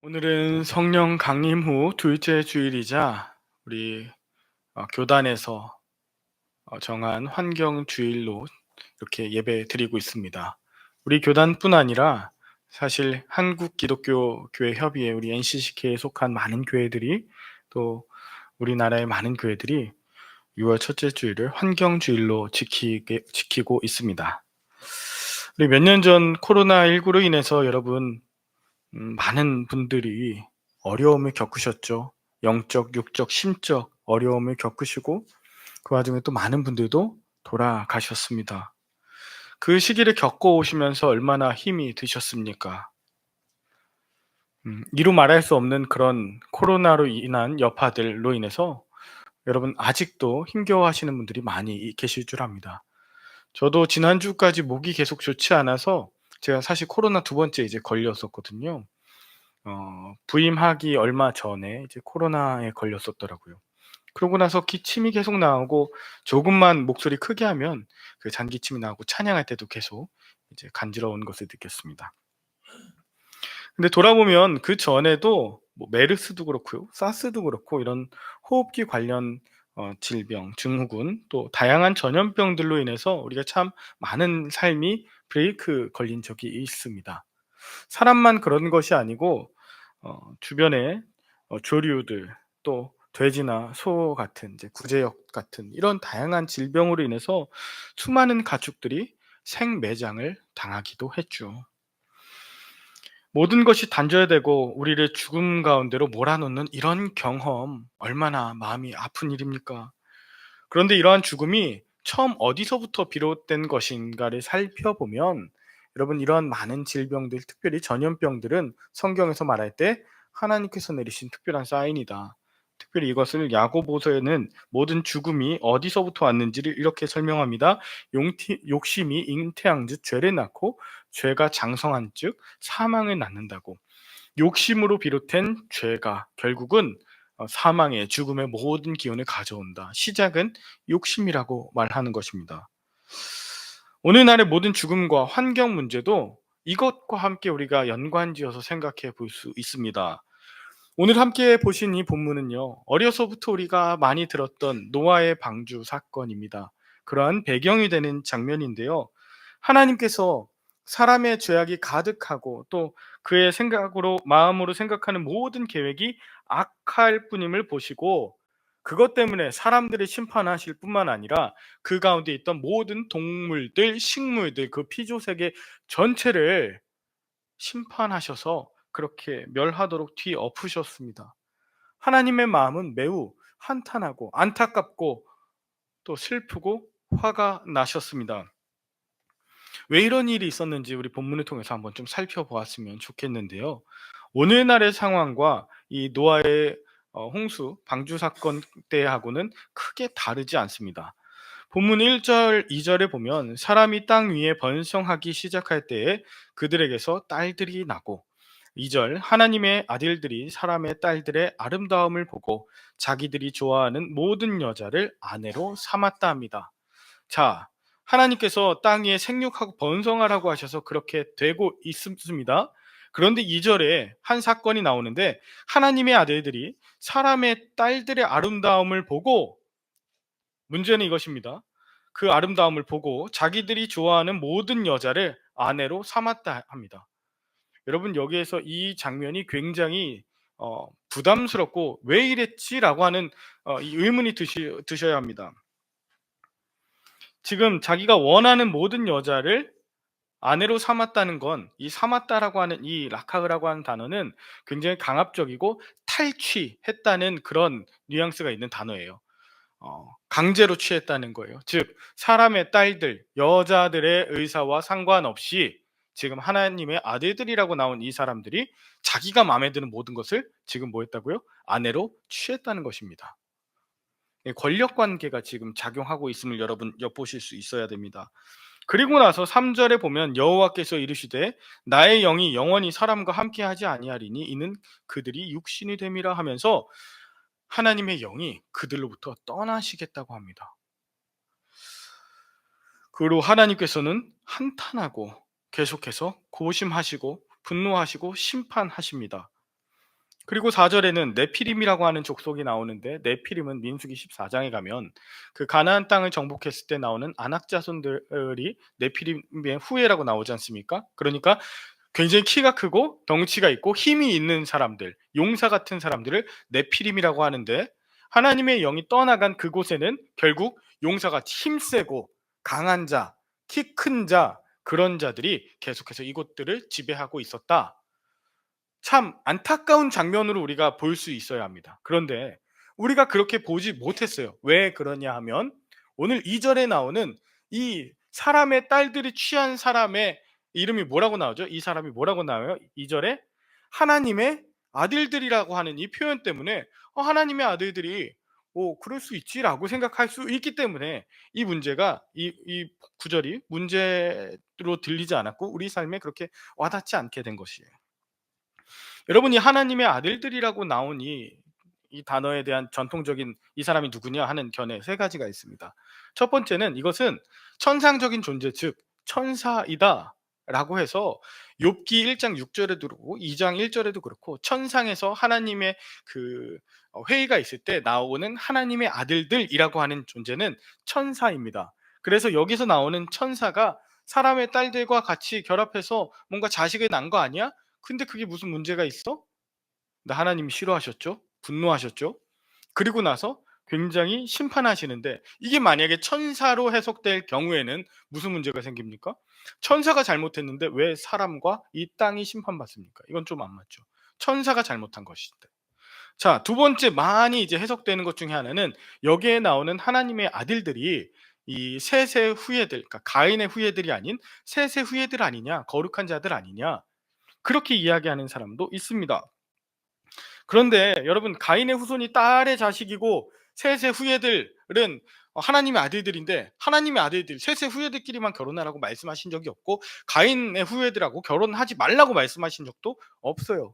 오늘은 성령 강림 후 둘째 주일이자 우리 교단에서 정한 환경 주일로 이렇게 예배 드리고 있습니다. 우리 교단뿐 아니라 사실 한국 기독교 교회 협의회 우리 NCCK에 속한 많은 교회들이 또 우리나라의 많은 교회들이 6월 첫째 주일을 환경 주일로 지키고 있습니다. 우리 몇 년 전 코로나19로 인해서 여러분 많은 분들이 어려움을 겪으셨죠. 영적, 육적, 심적 어려움을 겪으시고 그 와중에 또 많은 분들도 돌아가셨습니다. 그 시기를 겪어오시면서 얼마나 힘이 드셨습니까? 이루 말할 수 없는 그런 코로나로 인한 여파들로 인해서 여러분 아직도 힘겨워하시는 분들이 많이 계실 줄 압니다. 저도 지난주까지 목이 계속 좋지 않아서 제가 사실 코로나 두 번째 이제 걸렸었거든요. 부임하기 얼마 전에 이제 코로나에 걸렸었더라고요. 그러고 나서 기침이 계속 나오고 조금만 목소리 크게 하면 그 잔기침이 나오고 찬양할 때도 계속 이제 간지러운 것을 느꼈습니다. 근데 돌아보면 그전에도 뭐 메르스도 그렇고요. 사스도 그렇고 이런 호흡기 관련 질병, 증후군 또 다양한 전염병들로 인해서 우리가 참 많은 삶이 브레이크 걸린 적이 있습니다. 사람만 그런 것이 아니고 주변에 조류들 또 돼지나 소 같은 이제 구제역 같은 이런 다양한 질병으로 인해서 수많은 가축들이 생매장을 당하기도 했죠. 모든 것이 단절되고 우리를 죽음 가운데로 몰아넣는 이런 경험 얼마나 마음이 아픈 일입니까? 그런데 이러한 죽음이 처음 어디서부터 비롯된 것인가를 살펴보면 여러분 이러한 많은 질병들, 특별히 전염병들은 성경에서 말할 때 하나님께서 내리신 특별한 사인이다. 특별히 이것을 야고보서에는 모든 죽음이 어디서부터 왔는지를 이렇게 설명합니다. 욕심이 잉태한즉 죄를 낳고 죄가 장성한즉 사망을 낳는다고. 욕심으로 비롯된 죄가 결국은 사망의 죽음의 모든 기운을 가져온다. 시작은 욕심이라고 말하는 것입니다. 오늘날의 모든 죽음과 환경 문제도 이것과 함께 우리가 연관지어서 생각해 볼 수 있습니다. 오늘 함께 보신 이 본문은요, 어려서부터 우리가 많이 들었던 노아의 방주 사건입니다. 그러한 배경이 되는 장면인데요. 하나님께서 사람의 죄악이 가득하고 또 그의 생각으로, 마음으로 생각하는 모든 계획이 악할 뿐임을 보시고 그것 때문에 사람들을 심판하실 뿐만 아니라 그 가운데 있던 모든 동물들, 식물들, 그 피조세계 전체를 심판하셔서 그렇게 멸하도록 뒤엎으셨습니다. 하나님의 마음은 매우 한탄하고 안타깝고 또 슬프고 화가 나셨습니다. 왜 이런 일이 있었는지 우리 본문을 통해서 한번 좀 살펴보았으면 좋겠는데요. 오늘날의 상황과 이 노아의 홍수 방주 사건 때하고는 크게 다르지 않습니다. 본문 1절, 2절에 보면 사람이 땅 위에 번성하기 시작할 때에 그들에게서 딸들이 나고 2절 하나님의 아들들이 사람의 딸들의 아름다움을 보고 자기들이 좋아하는 모든 여자를 아내로 삼았다 합니다. 자, 하나님께서 땅 위에 생육하고 번성하라고 하셔서 그렇게 되고 있습니다. 그런데 2절에 한 사건이 나오는데 하나님의 아들들이 사람의 딸들의 아름다움을 보고 문제는 이것입니다. 그 아름다움을 보고 자기들이 좋아하는 모든 여자를 아내로 삼았다 합니다. 여러분 여기에서 이 장면이 굉장히 부담스럽고 왜 이랬지라고 하는 이 의문이 드셔야 합니다. 지금 자기가 원하는 모든 여자를 아내로 삼았다는 건 이 삼았다라고 하는 이 라카흐라고 하는 단어는 굉장히 강압적이고 탈취했다는 그런 뉘앙스가 있는 단어예요. 강제로 취했다는 거예요. 즉 사람의 딸들, 여자들의 의사와 상관없이 지금 하나님의 아들들이라고 나온 이 사람들이 자기가 마음에 드는 모든 것을 지금 뭐 했다고요? 아내로 취했다는 것입니다. 권력 관계가 지금 작용하고 있음을 여러분 엿보실 수 있어야 됩니다. 그리고 나서 3절에 보면 여호와께서 이르시되 나의 영이 영원히 사람과 함께하지 아니하리니 이는 그들이 육신이 됨이라 하면서 하나님의 영이 그들로부터 떠나시겠다고 합니다. 그리고 하나님께서는 한탄하고 계속해서 고심하시고 분노하시고 심판하십니다. 그리고 4 절에는 네피림이라고 하는 족속이 나오는데, 네피림은 민수기 14 장에 가면 그 가나안 땅을 정복했을 때 나오는 아낙 자손들이 네피림의 후예라고 나오지 않습니까? 그러니까 굉장히 키가 크고 덩치가 있고 힘이 있는 사람들, 용사 같은 사람들을 네피림이라고 하는데, 하나님의 영이 떠나간 그곳에는 결국 용사가 힘세고 강한 자, 키 큰 자, 그런 자들이 계속해서 이곳들을 지배하고 있었다. 참 안타까운 장면으로 우리가 볼 수 있어야 합니다. 그런데 우리가 그렇게 보지 못했어요. 왜 그러냐 하면, 오늘 2 절에 나오는 이 사람의 딸들이 취한 사람의 이름이 뭐라고 나오죠? 이 사람이 뭐라고 나와요? 2 절에 하나님의 아들들이라고 하는 이 표현 때문에 하나님의 아들들이 그럴 수 있지라고 생각할 수 있기 때문에 이 문제가 이 구절이 문제로 들리지 않았고 우리 삶에 그렇게 와닿지 않게 된 것이에요. 여러분이 하나님의 아들들이라고 나온 이 단어에 대한 전통적인 이 사람이 누구냐 하는 견해 세 가지가 있습니다. 첫 번째는 이것은 천상적인 존재, 즉 천사이다라고 해서 욥기 1장 6절에도 그렇고 2장 1절에도 그렇고 천상에서 하나님의 그 회의가 있을 때 나오는 하나님의 아들들이라고 하는 존재는 천사입니다. 그래서 여기서 나오는 천사가 사람의 딸들과 같이 결합해서 뭔가 자식을 낳은 거 아니야? 근데 그게 무슨 문제가 있어? 근데 하나님이 싫어하셨죠? 분노하셨죠? 그리고 나서 굉장히 심판하시는데, 이게 만약에 천사로 해석될 경우에는 무슨 문제가 생깁니까? 천사가 잘못했는데 왜 사람과 이 땅이 심판받습니까? 이건 좀 안 맞죠. 천사가 잘못한 것인데. 자, 두 번째 많이 이제 해석되는 것 중에 하나는, 여기에 나오는 하나님의 아들들이 이 셋의 후예들, 그러니까 가인의 후예들이 아닌 셋의 후예들 아니냐, 거룩한 자들 아니냐, 그렇게 이야기하는 사람도 있습니다. 그런데 여러분, 가인의 후손이 딸의 자식이고 셋의 후예들은 하나님의 아들들인데, 하나님의 아들들 셋의 후예들끼리만 결혼하라고 말씀하신 적이 없고 가인의 후예들하고 결혼하지 말라고 말씀하신 적도 없어요.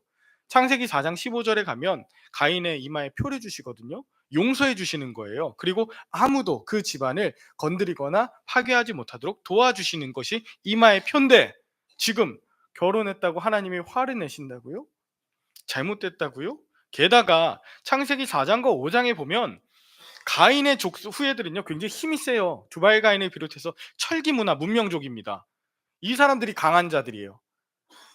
창세기 4장 15절에 가면 가인의 이마에 표를 주시거든요. 용서해 주시는 거예요. 그리고 아무도 그 집안을 건드리거나 파괴하지 못하도록 도와주시는 것이 이마의 표인데, 지금 결혼했다고 하나님이 화를 내신다고요? 잘못됐다고요? 게다가 창세기 4장과 5장에 보면 가인의 족속 후예들은요 굉장히 힘이 세요. 두발 가인을 비롯해서 철기 문화 문명족입니다. 이 사람들이 강한 자들이에요.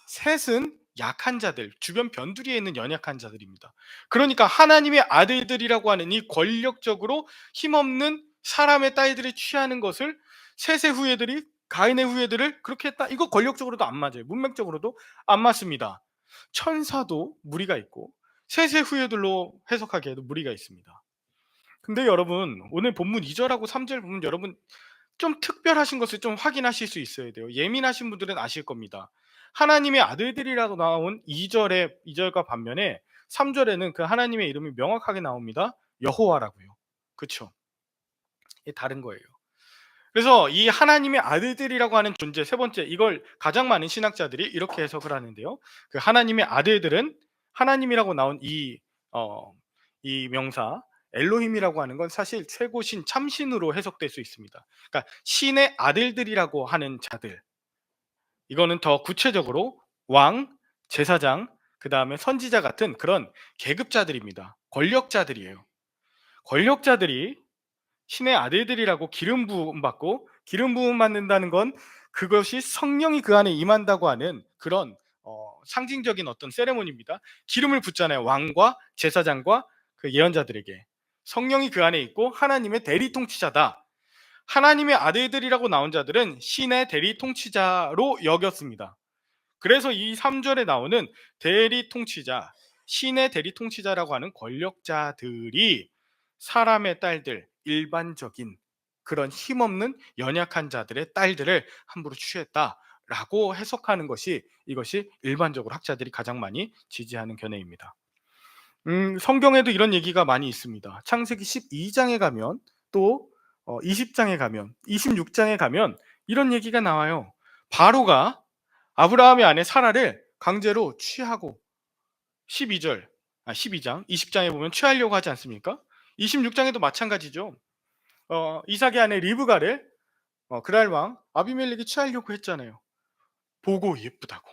셋은 약한 자들, 주변 변두리에 있는 연약한 자들입니다. 그러니까 하나님의 아들들이라고 하는 이 권력적으로 힘없는 사람의 딸들이 취하는 것을 셋의 후예들이 가인의 후예들을 그렇게 했다. 이거 권력적으로도 안 맞아요. 문맥적으로도 안 맞습니다. 천사도 무리가 있고 셋의 후예들로 해석하기에도 무리가 있습니다. 근데 여러분, 오늘 본문 2절하고 3절 보면 여러분 좀 특별하신 것을 좀 확인하실 수 있어야 돼요. 예민하신 분들은 아실 겁니다. 하나님의 아들들이라고 나온 2절과 반면에 3절에는 그 하나님의 이름이 명확하게 나옵니다. 여호와라고요. 그렇죠? 이게 다른 거예요. 그래서 이 하나님의 아들들이라고 하는 존재, 세 번째, 이걸 가장 많은 신학자들이 이렇게 해석을 하는데요. 그 하나님의 아들들은 하나님이라고 나온 이 명사 엘로힘이라고 하는 건 사실 최고신 참신으로 해석될 수 있습니다. 그러니까 신의 아들들이라고 하는 자들, 이거는 더 구체적으로 왕, 제사장, 그 다음에 선지자 같은 그런 계급자들입니다. 권력자들이에요. 권력자들이 신의 아들들이라고 기름 부음 받고, 기름 부음 받는다는 건 그것이 성령이 그 안에 임한다고 하는 그런 상징적인 어떤 세레모니입니다. 기름을 붓잖아요. 왕과 제사장과 그 예언자들에게. 성령이 그 안에 있고 하나님의 대리 통치자다. 하나님의 아들들이라고 나온 자들은 신의 대리 통치자로 여겼습니다. 그래서 이 3절에 나오는 대리 통치자, 신의 대리 통치자라고 하는 권력자들이 사람의 딸들, 일반적인 그런 힘없는 연약한 자들의 딸들을 함부로 취했다라고 해석하는 것이, 이것이 일반적으로 학자들이 가장 많이 지지하는 견해입니다. 성경에도 이런 얘기가 많이 있습니다. 창세기 12장에 가면, 또 20장에 가면, 26장에 가면 이런 얘기가 나와요. 바로가 아브라함의 아내 사라를 강제로 취하고, 12장, 20장에 보면 취하려고 하지 않습니까? 26장에도 마찬가지죠. 이삭의 아내 리브가를 그랄 왕 아비멜렉이 취하려고 했잖아요. 보고 예쁘다고.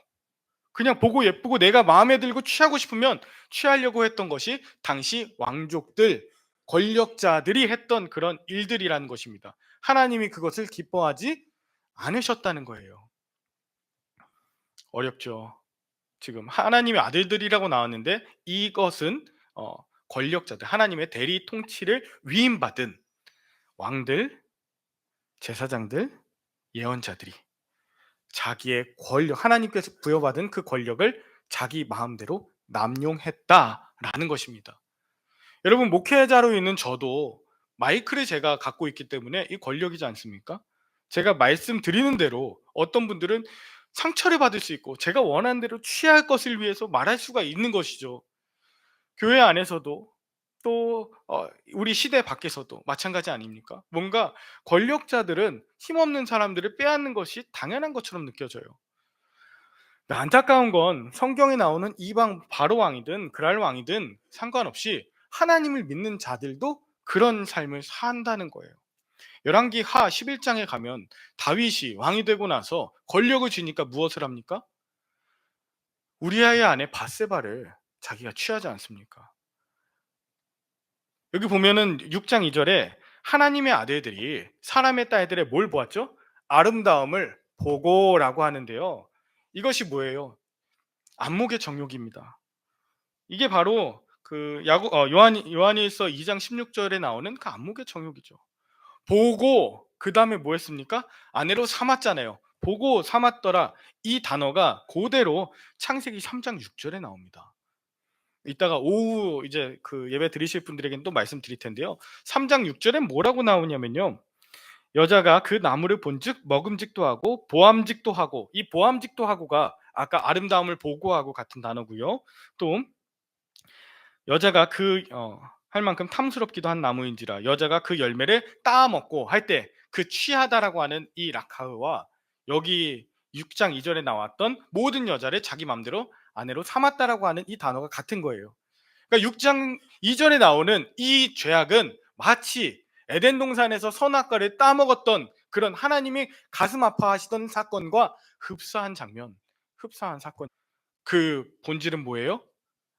그냥 보고 예쁘고 내가 마음에 들고 취하고 싶으면 취하려고 했던 것이 당시 왕족들, 권력자들이 했던 그런 일들이라는 것입니다. 하나님이 그것을 기뻐하지 않으셨다는 거예요. 어렵죠. 지금 하나님의 아들들이라고 나왔는데 이것은 권력자들, 하나님의 대리 통치를 위임받은 왕들, 제사장들, 예언자들이 자기의 권력, 하나님께서 부여받은 그 권력을 자기 마음대로 남용했다라는 것입니다. 여러분, 목회자로 있는 저도 마이크를 제가 갖고 있기 때문에 이 권력이지 않습니까? 제가 말씀드리는 대로 어떤 분들은 상처를 받을 수 있고 제가 원하는 대로 취할 것을 위해서 말할 수가 있는 것이죠. 교회 안에서도 또 우리 시대 밖에서도 마찬가지 아닙니까? 뭔가 권력자들은 힘없는 사람들을 빼앗는 것이 당연한 것처럼 느껴져요. 안타까운 건 성경에 나오는 이방 바로 왕이든 그랄 왕이든 상관없이 하나님을 믿는 자들도 그런 삶을 산다는 거예요. 열왕기 하 11장에 가면 다윗이 왕이 되고 나서 권력을 쥐니까 무엇을 합니까? 우리아의 아내 바세바를 자기가 취하지 않습니까? 여기 보면은 6장 2절에 하나님의 아들들이 사람의 딸들의 뭘 보았죠? 아름다움을 보고라고 하는데요. 이것이 뭐예요? 안목의 정욕입니다. 이게 바로 그 요한일서 2장 16절에 나오는 그 안목의 정욕이죠. 보고 그다음에 뭐 했습니까? 아내로 삼았잖아요. 보고 삼았더라. 이 단어가 그대로 창세기 3장 6절에 나옵니다. 이따가 오후 이제 그 예배 드리실 분들에게는 또 말씀드릴 텐데요. 3장 6절에 뭐라고 나오냐면요. 여자가 그 나무를 본즉 먹음직도 하고 보암직도 하고, 이 보암직도 하고가 아까 아름다움을 보고하고 같은 단어고요. 또 여자가 할 만큼 탐스럽기도 한 나무인지라 여자가 그 열매를 따 먹고 할 때 그 취하다라고 하는 이 라카흐와 여기 6장 2절에 나왔던 모든 여자를 자기 마음대로 아내로 삼았다라고 하는 이 단어가 같은 거예요. 그러니까 6장 2절에 나오는 이 죄악은 마치 에덴 동산에서 선악과를 따먹었던 그런 하나님이 가슴 아파하시던 사건과 흡사한 장면, 흡사한 사건. 그 본질은 뭐예요?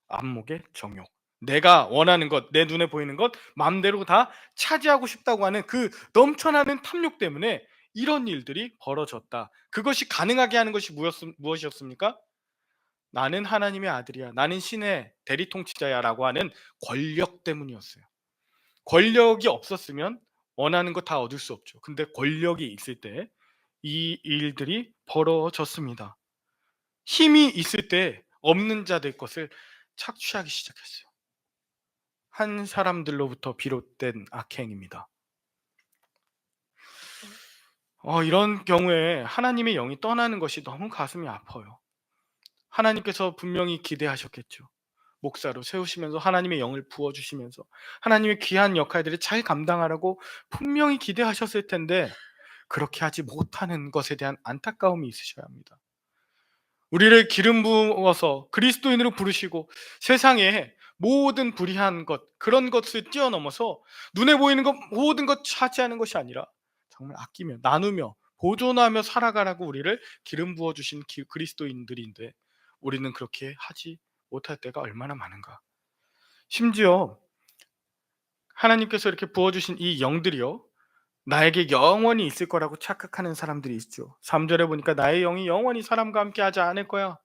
안목의 정욕. 내가 원하는 것, 내 눈에 보이는 것 마음대로 다 차지하고 싶다고 하는 그 넘쳐나는 탐욕 때문에 이런 일들이 벌어졌다. 그것이 가능하게 하는 것이 무엇이었습니까? 나는 하나님의 아들이야, 나는 신의 대리 통치자야 라고 하는 권력 때문이었어요. 권력이 없었으면 원하는 거 다 얻을 수 없죠. 근데 권력이 있을 때 이 일들이 벌어졌습니다. 힘이 있을 때 없는 자들 것을 착취하기 시작했어요. 한 사람들로부터 비롯된 악행입니다. 이런 경우에 하나님의 영이 떠나는 것이 너무 가슴이 아파요. 하나님께서 분명히 기대하셨겠죠. 목사로 세우시면서 하나님의 영을 부어주시면서 하나님의 귀한 역할들을 잘 감당하라고 분명히 기대하셨을 텐데 그렇게 하지 못하는 것에 대한 안타까움이 있으셔야 합니다. 우리를 기름 부어서 그리스도인으로 부르시고 세상에 모든 불의한 것, 그런 것을 뛰어넘어서 눈에 보이는 것 모든 것 차지하는 것이 아니라 정말 아끼며 나누며 보존하며 살아가라고 우리를 기름 부어 주신 그리스도인들인데 우리는 그렇게 하지 못할 때가 얼마나 많은가. 심지어 하나님께서 이렇게 부어 주신 이 영들이요, 나에게 영원히 있을 거라고 착각하는 사람들이 있죠. 3절에 보니까 나의 영이 영원히 사람과 함께 하지 않을 거야.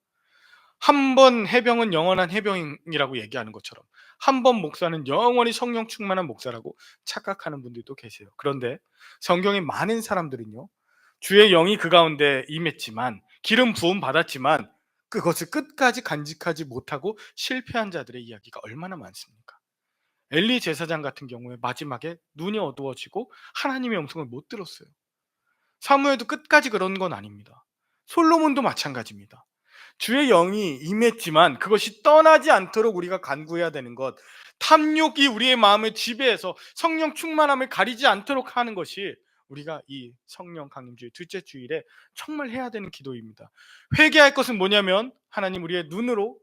한 번 해병은 영원한 해병이라고 얘기하는 것처럼 한 번 목사는 영원히 성령 충만한 목사라고 착각하는 분들도 계세요. 그런데 성경의 많은 사람들은요, 주의 영이 그 가운데 임했지만 기름 부음 받았지만 그것을 끝까지 간직하지 못하고 실패한 자들의 이야기가 얼마나 많습니까? 엘리 제사장 같은 경우에 마지막에 눈이 어두워지고 하나님의 음성을 못 들었어요. 사무엘도 끝까지 그런 건 아닙니다. 솔로몬도 마찬가지입니다. 주의 영이 임했지만 그것이 떠나지 않도록 우리가 간구해야 되는 것, 탐욕이 우리의 마음을 지배해서 성령 충만함을 가리지 않도록 하는 것이 우리가 이 성령 강림주일 둘째 주일에 정말 해야 되는 기도입니다. 회개할 것은 뭐냐면 하나님, 우리의 눈으로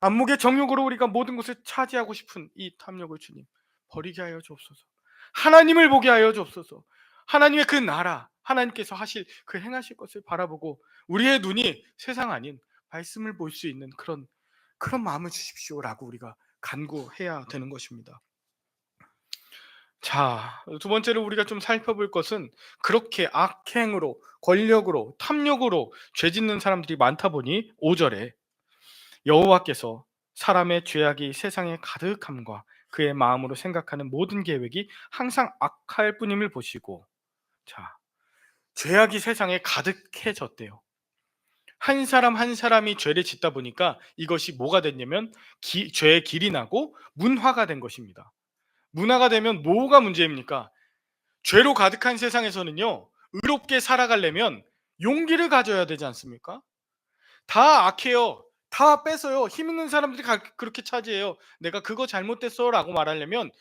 안목의 정욕으로 우리가 모든 것을 차지하고 싶은 이 탐욕을 주님 버리게 하여 주옵소서. 하나님을 보게 하여 주옵소서. 하나님의 그 나라, 하나님께서 하실 그 행하실 것을 바라보고 우리의 눈이 세상 아닌 말씀을 볼 수 있는 그런 마음을 주십시오라고 우리가 간구해야 되는 것입니다. 자, 두 번째로 우리가 좀 살펴볼 것은 그렇게 악행으로, 권력으로, 탐욕으로 죄 짓는 사람들이 많다 보니 5절에 여호와께서 사람의 죄악이 세상에 가득함과 그의 마음으로 생각하는 모든 계획이 항상 악할 뿐임을 보시고, 자, 죄악이 세상에 가득해졌대요. 한 사람 한 사람이 죄를 짓다 보니까 이것이 뭐가 됐냐면 죄의 길이 나고 문화가 된 것입니다. 문화가 되면 뭐가 문제입니까? 죄로 가득한 세상에서는요, 의롭게 살아가려면 용기를 가져야 되지 않습니까? 다 악해요. 다 뺏어요. 힘 있는 사람들이 그렇게 차지해요. 내가 그거 잘못됐어 라고 말하려면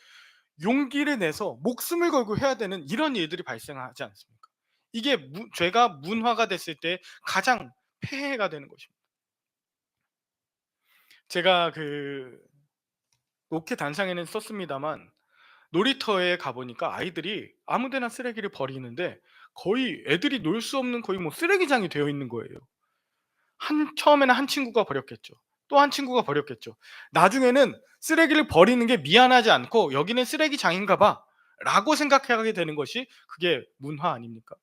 용기를 내서 목숨을 걸고 해야 되는 이런 일들이 발생하지 않습니까? 이게 죄가 문화가 됐을 때 가장 폐해가 되는 것입니다. 제가 로켓 단상에는 썼습니다만 놀이터에 가보니까 아이들이 아무데나 쓰레기를 버리는데 거의 애들이 놀 수 없는 거의 뭐 쓰레기장이 되어 있는 거예요. 처음에는 한 친구가 버렸겠죠. 또 한 친구가 버렸겠죠. 나중에는 쓰레기를 버리는 게 미안하지 않고 여기는 쓰레기장인가 봐 라고 생각하게 되는 것이 그게 문화 아닙니까?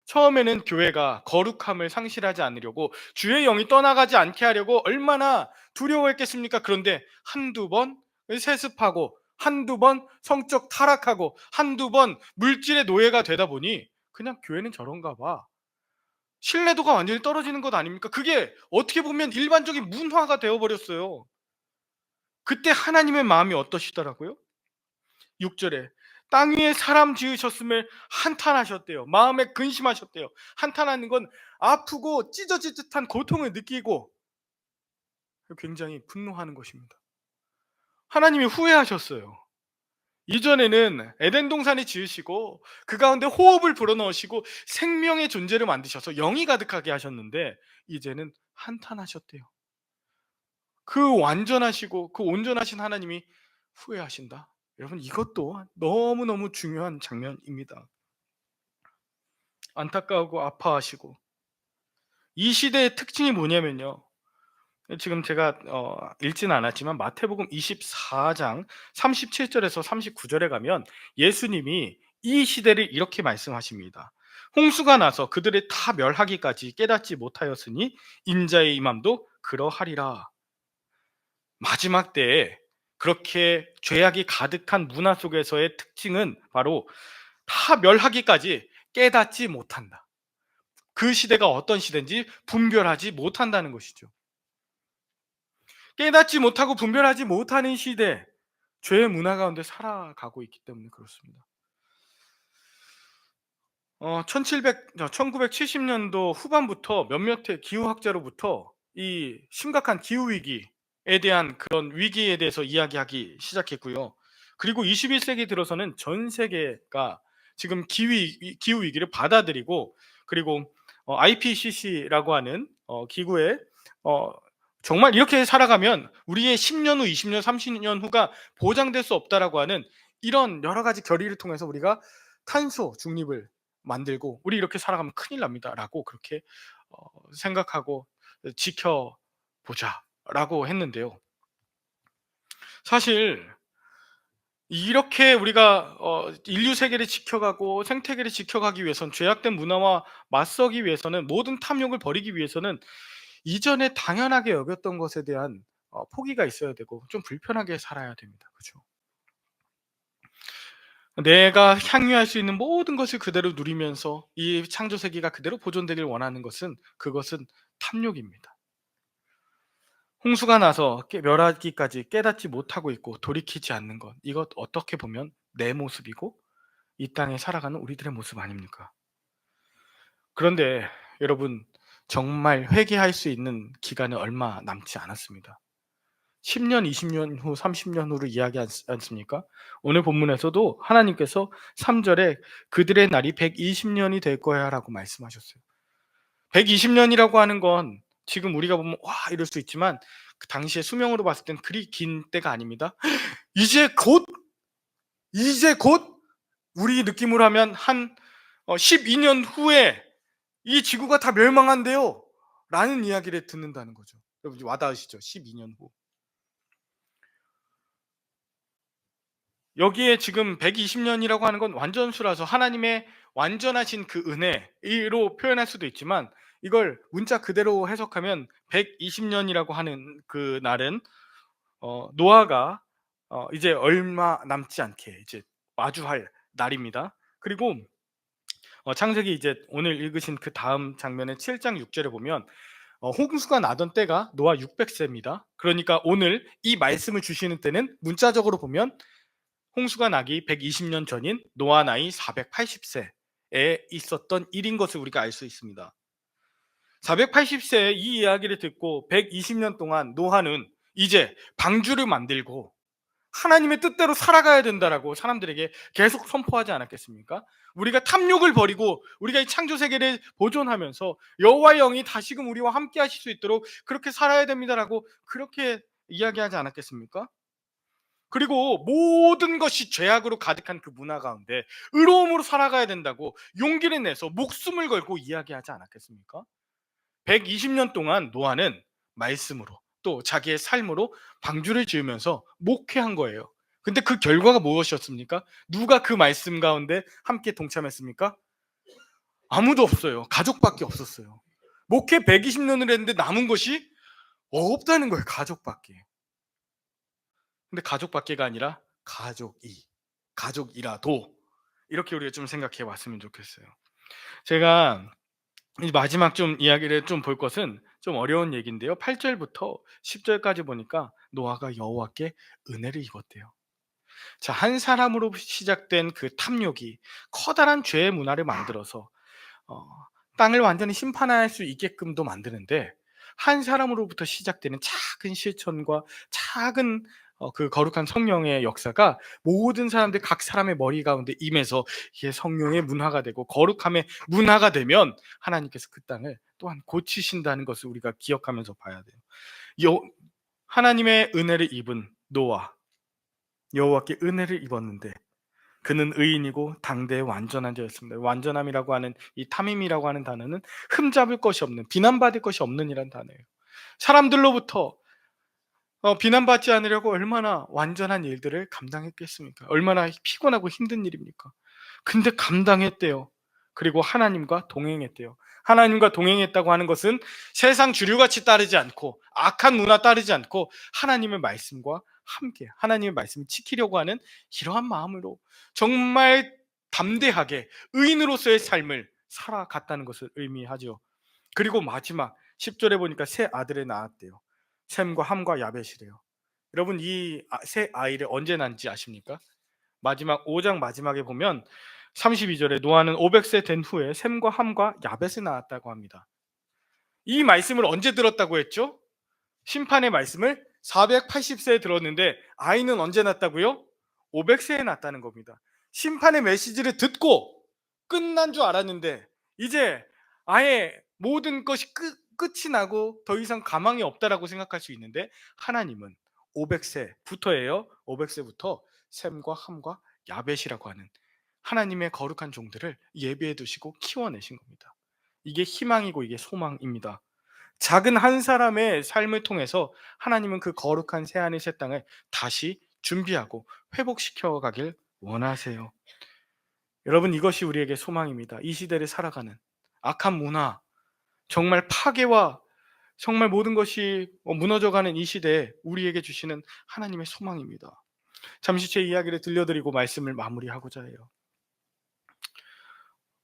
처음에는 교회가 거룩함을 상실하지 않으려고 주의 영이 떠나가지 않게 하려고 얼마나 두려워했겠습니까? 그런데 한두 번 세습하고 한두 번 성적 타락하고 한두 번 물질의 노예가 되다 보니 그냥 교회는 저런가 봐. 신뢰도가 완전히 떨어지는 것 아닙니까? 그게 어떻게 보면 일반적인 문화가 되어버렸어요. 그때 하나님의 마음이 어떠시더라고요? 6절에 땅 위에 사람 지으셨음을 한탄하셨대요. 마음에 근심하셨대요. 한탄하는 건 아프고 찢어질 듯한 고통을 느끼고 굉장히 분노하는 것입니다. 하나님이 후회하셨어요. 이전에는 에덴 동산을 지으시고 그 가운데 호흡을 불어넣으시고 생명의 존재를 만드셔서 영이 가득하게 하셨는데 이제는 한탄하셨대요. 그 완전하시고 그 온전하신 하나님이 후회하신다. 여러분, 이것도 너무너무 중요한 장면입니다. 안타까우고 아파하시고, 이 시대의 특징이 뭐냐면요, 지금 제가 읽지는 않았지만 마태복음 24장 37절에서 39절에 가면 예수님이 이 시대를 이렇게 말씀하십니다. 홍수가 나서 그들을 다 멸하기까지 깨닫지 못하였으니 인자의 임함도 그러하리라. 마지막 때에 그렇게 죄악이 가득한 문화 속에서의 특징은 바로 다 멸하기까지 깨닫지 못한다. 그 시대가 어떤 시대인지 분별하지 못한다는 것이죠. 깨닫지 못하고 분별하지 못하는 시대, 죄의 문화 가운데 살아가고 있기 때문에 그렇습니다. 1970년도 후반부터 몇몇의 기후학자로부터 이 심각한 기후 위기에 대한 그런 위기에 대해서 이야기하기 시작했고요. 그리고 21세기 들어서는 전 세계가 지금 기후 위기를 받아들이고, 그리고 IPCC라고 하는 기구에 정말 이렇게 살아가면 우리의 10년 후, 20년, 30년 후가 보장될 수 없다라고 하는 이런 여러 가지 결의를 통해서 우리가 탄소 중립을 만들고 우리 이렇게 살아가면 큰일 납니다라고 그렇게 생각하고 지켜보자라고 했는데요. 사실 이렇게 우리가 인류 세계를 지켜가고 생태계를 지켜가기 위해선, 죄악된 문화와 맞서기 위해서는, 모든 탐욕을 버리기 위해서는 이전에 당연하게 여겼던 것에 대한 포기가 있어야 되고 좀 불편하게 살아야 됩니다. 그렇죠? 내가 향유할 수 있는 모든 것을 그대로 누리면서 이 창조 세계가 그대로 보존되길 원하는 것은, 그것은 탐욕입니다. 홍수가 나서 멸하기까지 깨닫지 못하고 있고 돌이키지 않는 것, 이것 어떻게 보면 내 모습이고 이 땅에 살아가는 우리들의 모습 아닙니까? 그런데 여러분, 정말 회개할 수 있는 기간은 얼마 남지 않았습니다. 10년, 20년 후, 30년 후를 이야기하지 않습니까? 오늘 본문에서도 하나님께서 3절에 그들의 날이 120년이 될 거야 라고 말씀하셨어요. 120년이라고 하는 건 지금 우리가 보면 와 이럴 수 있지만 그 당시의 수명으로 봤을 땐 그리 긴 때가 아닙니다. 이제 곧 우리 느낌으로 하면 한 12년 후에 이 지구가 다 멸망한대요. 라는 이야기를 듣는다는 거죠. 여러분 와닿으시죠? 12년 후. 여기에 지금 120년이라고 하는 건 완전수라서 하나님의 완전하신 그 은혜로 표현할 수도 있지만, 이걸 문자 그대로 해석하면 120년이라고 하는 그 날은 노아가 이제 얼마 남지 않게 이제 마주할 날입니다. 그리고 창세기 이제 오늘 읽으신 그 다음 장면의 7장 6절에 보면 홍수가 나던 때가 노아 600세입니다. 그러니까 오늘 이 말씀을 주시는 때는 문자적으로 보면 홍수가 나기 120년 전인 노아 나이 480세에 있었던 일인 것을 우리가 알 수 있습니다. 480세의 이 이야기를 듣고 120년 동안 노아는 이제 방주를 만들고 하나님의 뜻대로 살아가야 된다라고 사람들에게 계속 선포하지 않았겠습니까? 우리가 탐욕을 버리고 우리가 이 창조 세계를 보존하면서 여호와의 영이 다시금 우리와 함께 하실 수 있도록 그렇게 살아야 됩니다라고 그렇게 이야기하지 않았겠습니까? 그리고 모든 것이 죄악으로 가득한 그 문화 가운데 의로움으로 살아가야 된다고 용기를 내서 목숨을 걸고 이야기하지 않았겠습니까? 120년 동안 노아는 말씀으로 또 자기의 삶으로 방주를 지으면서 목회한 거예요. 근데 그 결과가 무엇이었습니까? 누가 그 말씀 가운데 함께 동참했습니까? 아무도 없어요. 가족밖에 없었어요. 목회 120년을 했는데 남은 것이 없다는 거예요. 가족밖에. 근데 가족밖에가 아니라 가족이라도, 이렇게 우리가 좀 생각해 왔으면 좋겠어요. 제가 이 마지막 좀 이야기를 좀 볼 것은 좀 어려운 얘기인데요. 8절부터 10절까지 보니까 노아가 여호와께 은혜를 입었대요. 자, 한 사람으로 시작된 그 탐욕이 커다란 죄의 문화를 만들어서 어, 땅을 완전히 심판할 수 있게끔도 만드는데, 한 사람으로부터 시작되는 작은 실천과 작은 그 거룩한 성령의 역사가 모든 사람들 각 사람의 머리 가운데 임해서 이게 성령의 문화가 되고 거룩함의 문화가 되면 하나님께서 그 땅을 또한 고치신다는 것을 우리가 기억하면서 봐야 돼요. 여, 하나님의 은혜를 입은 노아, 여호와께 은혜를 입었는데 그는 의인이고 당대의 완전한 자였습니다. 완전함이라고 하는 이 탐임이라고 하는 단어는 흠잡을 것이 없는, 비난받을 것이 없는 이란 단어예요. 사람들로부터 비난받지 않으려고 얼마나 완전한 일들을 감당했겠습니까? 얼마나 피곤하고 힘든 일입니까? 근데 감당했대요. 그리고 하나님과 동행했대요. 하나님과 동행했다고 하는 것은 세상 주류같이 따르지 않고 악한 문화 따르지 않고 하나님의 말씀과 함께 하나님의 말씀을 지키려고 하는 이러한 마음으로 정말 담대하게 의인으로서의 삶을 살아갔다는 것을 의미하죠. 그리고 마지막 10절에 보니까 세 아들을 낳았대요. 셈과 함과 야벳이래요. 여러분 이 세 아이를 언제 낳은지 아십니까? 마지막 5장 마지막에 보면 32절에 노아는 500세 된 후에 셈과 함과 야벳을 낳았다고 합니다. 이 말씀을 언제 들었다고 했죠? 심판의 말씀을 480세에 들었는데 아이는 언제 낳았다고요? 500세에 낳았다는 겁니다. 심판의 메시지를 듣고 끝난 줄 알았는데 이제 아예 모든 것이 끝이 나고 더 이상 가망이 없다라고 생각할 수 있는데, 하나님은 500세부터예요. 500세부터 셈과 함과 야벳이라고 하는 하나님의 거룩한 종들을 예비해 두시고 키워내신 겁니다. 이게 희망이고 이게 소망입니다. 작은 한 사람의 삶을 통해서 하나님은 그 거룩한 새하늘 새 땅을 다시 준비하고 회복시켜 가길 원하세요. 여러분 이것이 우리에게 소망입니다. 이 시대를 살아가는 악한 문화, 정말 파괴와 정말 모든 것이 무너져가는 이 시대에 우리에게 주시는 하나님의 소망입니다. 잠시 제 이야기를 들려드리고 말씀을 마무리하고자 해요.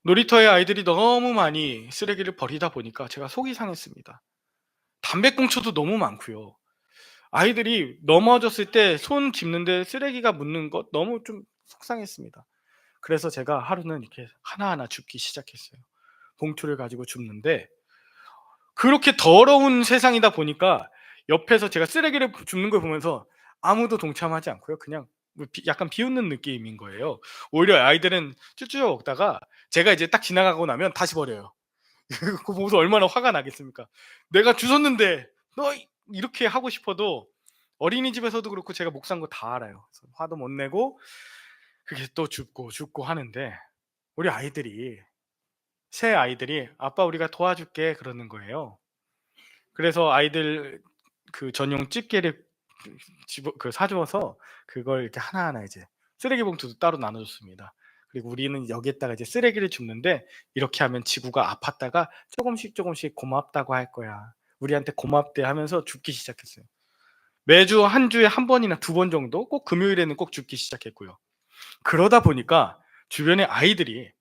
놀이터에 아이들이 너무 많이 쓰레기를 버리다 보니까 제가 속이 상했습니다. 담배꽁초도 너무 많고요. 아이들이 넘어졌을 때 손 짚는데 쓰레기가 묻는 것 너무 좀 속상했습니다. 그래서 제가 하루는 이렇게 하나하나 줍기 시작했어요. 봉투를 가지고 줍는데 그렇게 더러운 세상이다 보니까 옆에서 제가 쓰레기를 줍는 걸 보면서 아무도 동참하지 않고요. 그냥 약간 비웃는 느낌인 거예요. 오히려 아이들은 쭈쭈 먹다가 제가 이제 딱 지나가고 나면 다시 버려요. 그거 보면서 얼마나 화가 나겠습니까? 내가 주웠는데 너 이렇게 하고 싶어도 어린이집에서도 그렇고 제가 목 산 거 다 알아요. 그래서 화도 못 내고 그게 또 줍고 하는데 우리 아이들이 새 아이들이 아빠 우리가 도와줄게 그러는 거예요. 그래서 아이들 그 전용 집게를 사 줘서 그걸 이렇게 하나하나 이제 쓰레기 봉투도 따로 나눠 줬습니다. 그리고 우리는 여기에다가 이제 쓰레기를 줍는데 "이렇게 하면 지구가 아팠다가 조금씩 조금씩 고맙다고 할 거야. 우리한테 고맙대." 하면서 줍기 시작했어요. 매주 한 주에 한 번이나 두 번 정도 꼭 금요일에는 꼭 줍기 시작했고요. 그러다 보니까 주변의 아이들이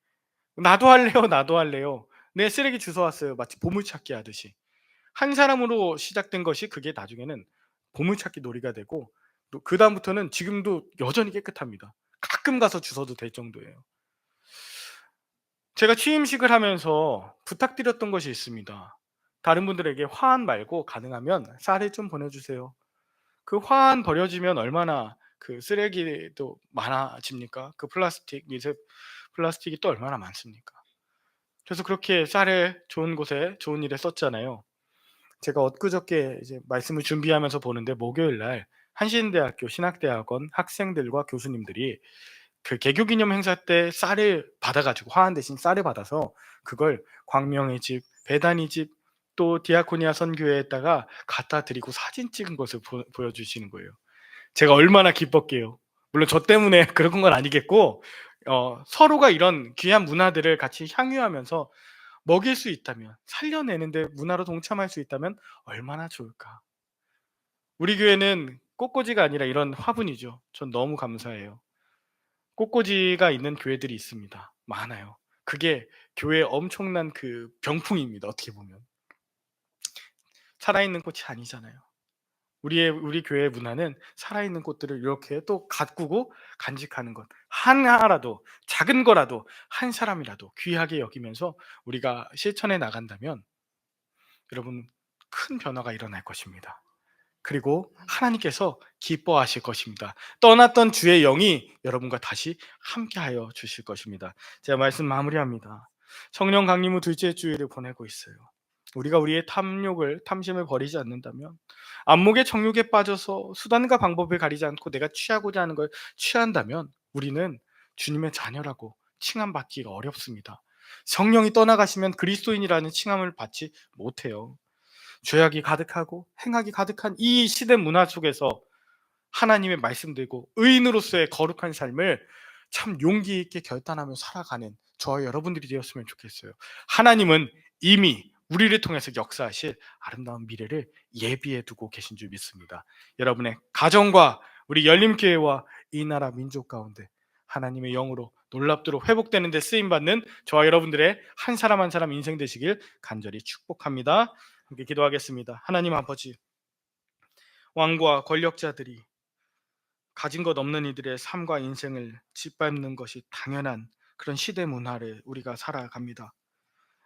"나도 할래요, 나도 할래요. 내 쓰레기 주워 왔어요." 마치 보물찾기 하듯이. 한 사람으로 시작된 것이 그게 나중에는 보물찾기 놀이가 되고 또 그다음부터는 지금도 여전히 깨끗합니다. 가끔 가서 주워도 될 정도예요. 제가 취임식을 하면서 부탁드렸던 것이 있습니다. 다른 분들에게 화환 말고 가능하면 쌀을 좀 보내 주세요. 그 화환 버려지면 얼마나 그 쓰레기도 많아집니까? 그 플라스틱, 미세 플라스틱이 또 얼마나 많습니까? 그래서 그렇게 쌀을 좋은 곳에 좋은 일에 썼잖아요. 제가 엊그저께 이제 말씀을 준비하면서 보는데 목요일 날 한신대학교 신학대학원 학생들과 교수님들이 그 개교기념 행사 때 쌀을 받아 가지고 화환 대신 쌀을 받아서 그걸 광명의 집, 배단위 집, 또 디아코니아 선교회에다가 갖다 드리고 사진 찍은 것을 보여주시는 거예요. 제가 얼마나 기뻤게요. 물론 저 때문에 그런 건 아니겠고 서로가 이런 귀한 문화들을 같이 향유하면서 먹일 수 있다면, 살려내는데 문화로 동참할 수 있다면 얼마나 좋을까. 우리 교회는 꽃꽂이가 아니라 이런 화분이죠. 전 너무 감사해요. 꽃꽂이가 있는 교회들이 있습니다. 많아요. 그게 교회의 엄청난 그 병풍입니다, 어떻게 보면. 살아있는 꽃이 아니잖아요. 우리 교회의 문화는 살아있는 꽃들을 이렇게 또 가꾸고 간직하는 것. 하나라도 작은 거라도 한 사람이라도 귀하게 여기면서 우리가 실천해 나간다면 여러분 큰 변화가 일어날 것입니다. 그리고 하나님께서 기뻐하실 것입니다. 떠났던 주의 영이 여러분과 다시 함께하여 주실 것입니다. 제가 말씀 마무리합니다. 성령 강림 후 둘째 주일을 보내고 있어요. 우리가 우리의 탐심을 버리지 않는다면, 안목의 정욕에 빠져서 수단과 방법을 가리지 않고 내가 취하고자 하는 걸 취한다면 우리는 주님의 자녀라고 칭함받기가 어렵습니다. 성령이 떠나가시면 그리스도인이라는 칭함을 받지 못해요. 죄악이 가득하고 행악이 가득한 이 시대 문화 속에서 하나님의 말씀들고 의인으로서의 거룩한 삶을 참 용기 있게 결단하며 살아가는 저와 여러분들이 되었으면 좋겠어요. 하나님은 이미 우리를 통해서 역사하실 아름다운 미래를 예비해 두고 계신 줄 믿습니다. 여러분의 가정과 우리 열림교회와 이 나라 민족 가운데 하나님의 영으로 놀랍도록 회복되는 데 쓰임받는 저와 여러분들의 한 사람 한 사람 인생 되시길 간절히 축복합니다. 함께 기도하겠습니다. 하나님 아버지, 왕과 권력자들이 가진 것 없는 이들의 삶과 인생을 짓밟는 것이 당연한 그런 시대 문화를 우리가 살아갑니다.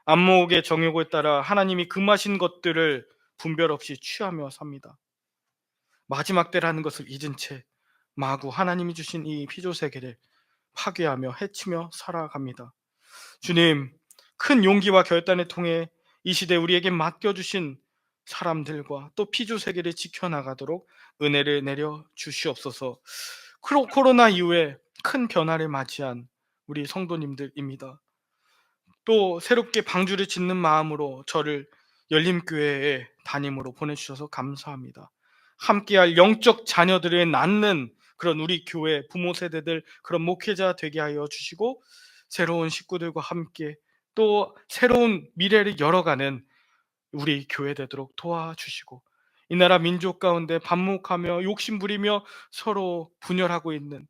안목의 정욕을 따라 하나님이 금하신 것들을 분별 없이 취하며 삽니다. 마지막 때라는 것을 잊은 채 마구 하나님이 주신 이 피조 세계를 파괴하며 해치며 살아갑니다. 주님, 큰 용기와 결단을 통해 이 시대 우리에게 맡겨주신 사람들과 또 피조 세계를 지켜나가도록 은혜를 내려 주시옵소서. 코로나 이후에 큰 변화를 맞이한 우리 성도님들입니다. 또 새롭게 방주를 짓는 마음으로 저를 열림교회에 담임으로 보내주셔서 감사합니다. 함께할 영적 자녀들을 낳는 그런 우리 교회 부모 세대들, 그런 목회자 되게 하여 주시고 새로운 식구들과 함께 또 새로운 미래를 열어가는 우리 교회 되도록 도와주시고, 이 나라 민족 가운데 반목하며 욕심부리며 서로 분열하고 있는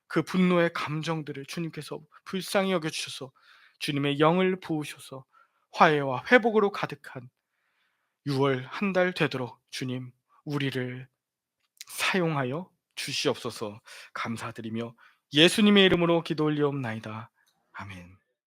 그 분노의 감정들을 주님께서 불쌍히 여겨주셔서 주님의 영을 부으셔서 화해와 회복으로 가득한 6월 한 달 되도록 주님 우리를 사용하여 주시옵소서. 감사드리며 예수님의 이름으로 기도 올리옵나이다. 아멘.